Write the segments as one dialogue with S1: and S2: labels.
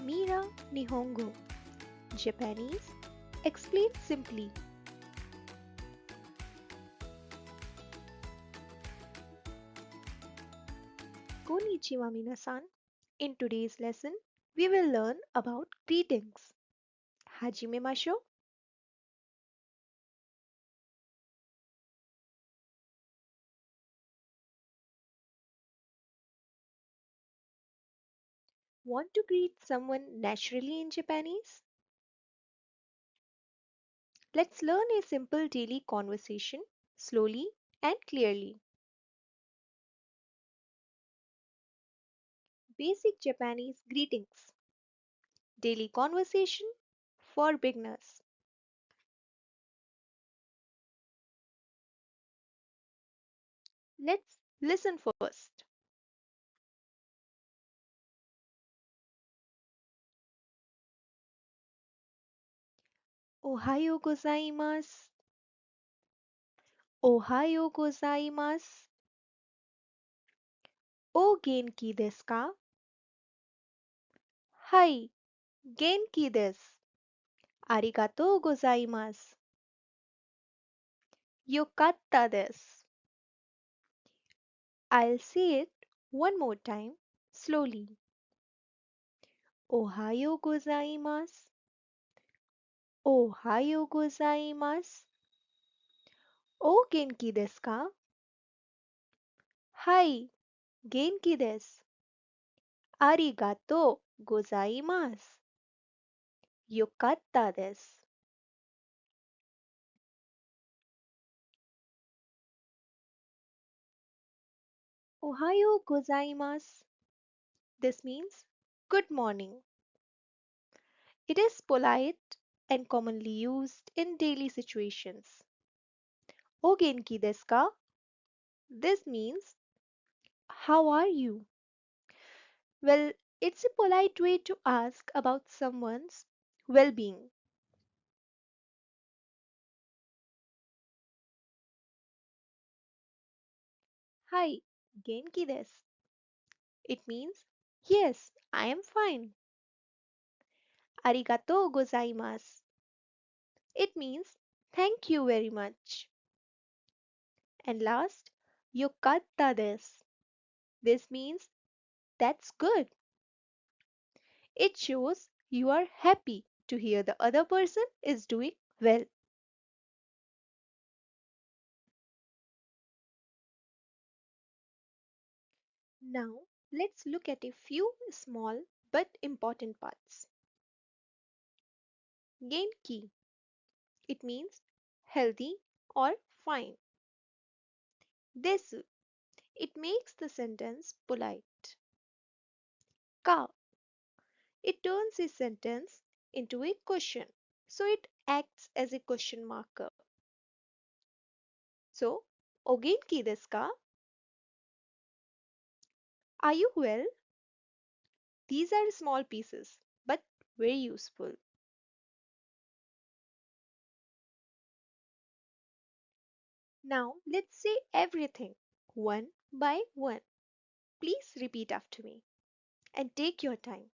S1: Mira Nihongo. Japanese. Explain simply. Konnichiwa minasan. In today's lesson, we will learn about greetings. Hajime masho. Want to greet someone naturally in Japanese? Let's learn a simple daily conversation slowly and clearly. Basic Japanese greetings. Daily conversation for beginners. Let's listen first. Ohayo gozaimasu. Ohayo gozaimasu. O genki desu ka? Hai, genki desu. Arigatou gozaimasu. Yokatta desu. I'll say it one more time slowly. Ohayo gozaimasu. Ohayo gozaimasu. O genki desu ka? Hai, genki desu. Arigatou gozaimasu. Yokatta desu. Ohayo gozaimasu. This means good morning. It is polite and commonly used in daily situations. O genki desu ka? This means how are you? Well, it's a polite way to ask about someone's well-being. Hi, genki desu. It means yes, I am fine. Arigatou gozaimasu. It means thank you very much. And last, yokatta desu. This means that's good. It shows you are happy to hear the other person is doing well. Now, let's look at a few small but important parts. Genki. It means healthy or fine. Desu. It makes the sentence polite. Ka. It turns a sentence into a question. So it acts as a question marker. So, o genki desu ka? Are you well? These are small pieces, but very useful. Now, let's say everything one by one. Please repeat after me and take your time.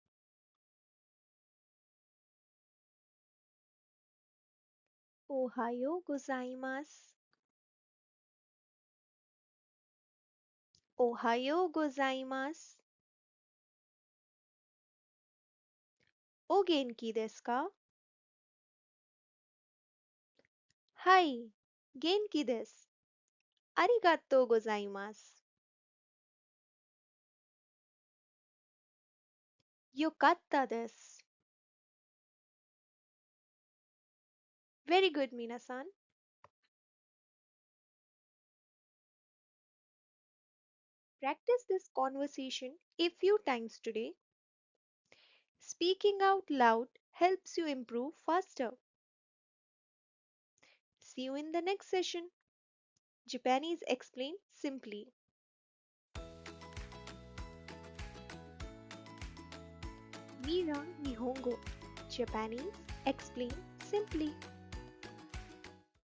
S1: Ohayo gozaimasu. Ohayo gozaimasu. O genki desu ka? Hai, genki desu. Arigatou gozaimasu. Yokatta desu. Very good, Minasan. Practice this conversation a few times today. Speaking out loud helps you improve faster. See you in the next session. Japanese explained simply. Mira Nihongo. Japanese explained simply.